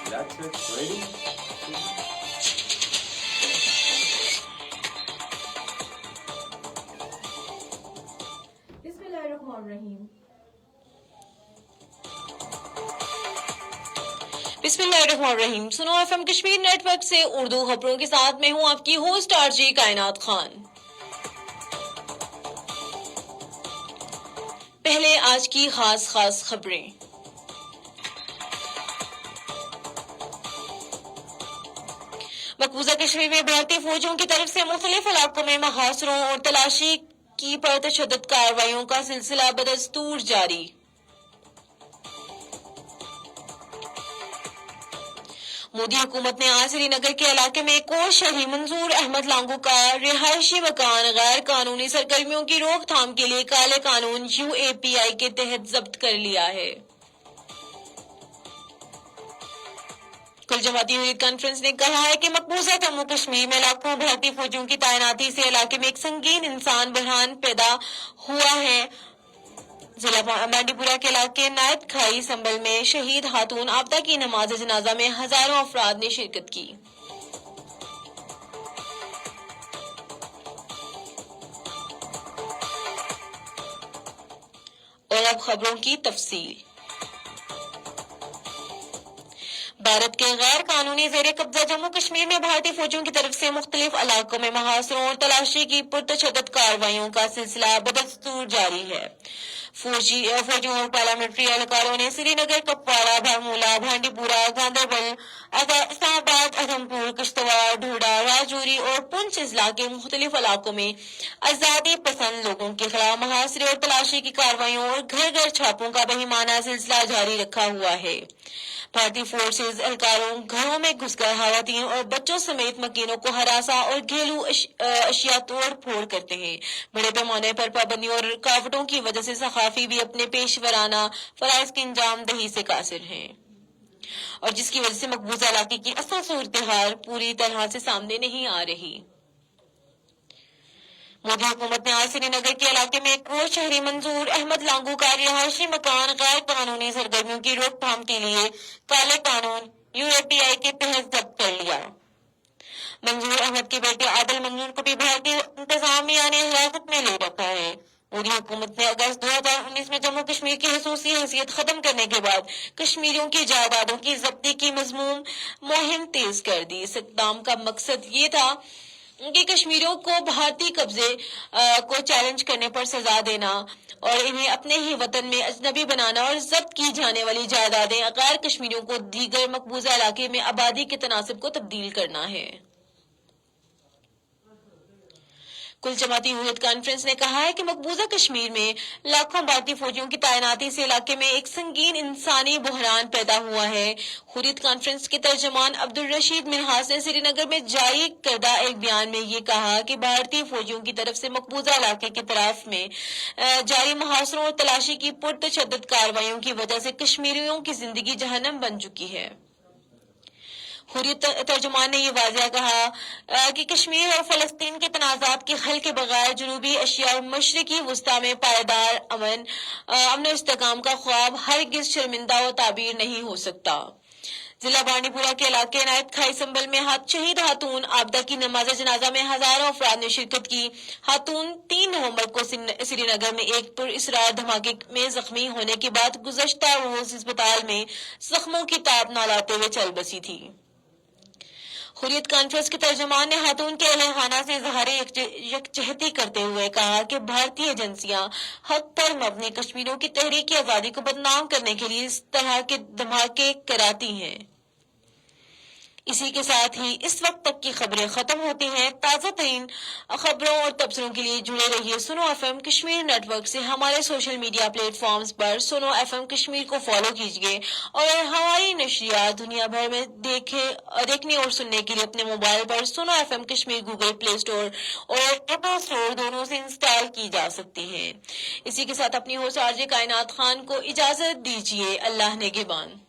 That's it. Ready? बिस्मिल्लाहिर्रहमानिर्रहीम। बिस्मिल्लाहिर्रहमानिर्रहीम। सुनो एफएम कश्मीर नेटवर्क से उर्दू खबरों के साथ मैं हूं आपकी होस्ट आरजे कायनात खान। पहले आज की खास खबरें। मकबूजा कश्मीर में भारतीय फौजियों की तरफ से मुख्तलिफ इलाकों में मुहासरों और तलाशी की परतशद्दुद कार्रवाइयों का सिलसिला बदस्तूर जारी। मोदी हुकूमत ने आज श्रीनगर के इलाके में एक और शहरी मंजूर अहमद लांगू का रिहायशी मकान गैर कानूनी सरगर्मियों की रोकथाम के लिए काले कानून UAPI के तहत जब्त कर लिया है। कुल जमाती हुर्रियत कॉन्फ्रेंस ने कहा है कि मकबूजा जम्मू कश्मीर में लाखों भारतीय फौजियों की तैनाती से इलाके में एक संगीन इंसान बहरान पैदा हुआ है। जिला बांडीपुरा के इलाके नायत खाई संबल में शहीद खातून आपदा की नमाज जनाजा में हजारों अफराद ने शिरकत की। और अब खबरों की तफसील। भारत के गैर कानूनी जेर कब्जा जम्मू कश्मीर में भारतीय फौजियों की तरफ से मुख्तलिफ इलाकों में मुहासरों और तलाशी की पुरतशद्दुद कार्रवाइयों का सिलसिला बदस्तूर जारी है। फौजियों और पार्लियामेंट्री एहलकारों ने श्रीनगर, कपवाड़ा, बारामूला, भांडीपुरा, गांदरबल, इस्लामाबाद, अजमपुर, किश्तवाड़, ढोडा, राजौरी और पुंछ जिला के मुख्तलिफ इलाकों में आजादी पसंद लोगों के खिलाफ मुहासरे और तलाशी की कार्रवाइयों और घर घर छापों का बहिमाना सिलसिला जारी रखा हुआ है। भारतीय फोर्सेज एहलकारों घरों में घुसकर खवातीन और बच्चों समेत मकीनों को हरासा और घरेलू अशिया तोड़ फोड़ करते हैं। बड़े पैमाने पर पाबंदियों और रुकावटों की वजह से सखाफी भी अपने पेशवराना फराइज की अंजाम दही से कासिर हैं और जिसकी वजह से मकबूजा इलाके की असल सूरत हाल पूरी तरह से सामने नहीं आ रही। मोदी हुकूमत ने आज श्रीनगर के इलाके में एक और शहरी मंजूर अहमद लांगू का रिहायशी मकान गैर कानूनी सरगर्मियों की रोकथाम के लिए काले कानून UAPI के तहत जब्त कर लिया। मंजूर अहमद के बेटे आदिल मंजूर को भी भारतीय इंतजामिया ने हिरासत में ले रखा है। मोदी हुकूमत ने अगस्त 2019 में जम्मू कश्मीर की खसूसी हैसियत खत्म करने के बाद कश्मीरियों की जायदादों की जब्ती की मजमूम मुहिम तेज कर दी। इस इक़दाम का मकसद ये था कि कश्मीरियों को भारतीय कब्जे को चैलेंज करने पर सजा देना और इन्हें अपने ही वतन में अजनबी बनाना और जब्त की जाने वाली जायदादें गैर कश्मीरियों को दीगर मकबूजा इलाके में आबादी के तनासिब को तब्दील करना है। कुल जमाती हुर्रियत कॉन्फ्रेंस ने कहा है कि मकबूजा कश्मीर में लाखों भारतीय फौजियों की तैनाती से इलाके में एक संगीन इंसानी बहरान पैदा हुआ है। हुर्रियत कॉन्फ्रेंस के तर्जमान अब्दुल रशीद मिन्हास ने श्रीनगर में जारी करदा एक बयान में ये कहा कि भारतीय फौजियों की तरफ से मकबूजा इलाके की तरफ में जारी मुहासरों और तलाशी की पुरतशद्दुद कार्रवाइयों की वजह से कश्मीरियों की जिंदगी जहन्नम बन चुकी है। हुर्रियत तर्जुमान ने यह वाज़ेह कहा कि कश्मीर और फलस्तीन के तनाज़ात के हल के बगैर जनूबी एशिया और मशरिकी वस्ता में पायदार अमन इस्तेकाम का ख्वाब हरगिज शर्मिंदा और ताबीर नहीं हो सकता। जिला बांडीपुरा के इलाके नायत खाई संबल में शहीद खातून आपदा की नमाज जनाजा में हजारों अफराद ने शिरकत की। खातून 3 नवंबर को श्रीनगर में एक पुरअसरार धमाके में जख्मी होने के बाद गुज़श्ता रोज अस्पताल में जख्मों की ताब न लाते हुए चल बसी थी। हुर्रियत कॉन्फ्रेंस के तर्जुमान ने खातून के अहलखाना से इज़हार यकजहती करते हुए कहा कि भारतीय एजेंसियां हक पर मबनी कश्मीरियों की तहरीक आजादी को बदनाम करने के लिए इस तरह के धमाके कराती हैं। इसी के साथ ही इस वक्त तक की खबरें खत्म होती हैं। ताज़ा तरीन खबरों और तबसरों के लिए जुड़े रहिए सुनो FM कश्मीर नेटवर्क से। हमारे सोशल मीडिया प्लेटफॉर्म्स पर सुनो FM कश्मीर को फॉलो कीजिए और हमारी नशरियात दुनिया भर में देखने और सुनने के लिए अपने मोबाइल पर सुनो FM Kashmir Google play store और एप्पल स्टोर दोनों से इंस्टॉल की जा सकती है। इसी के साथ अपनी होस्ट आरजे कायनात खान को इजाजत दीजिए। अल्लाह नेगेबान।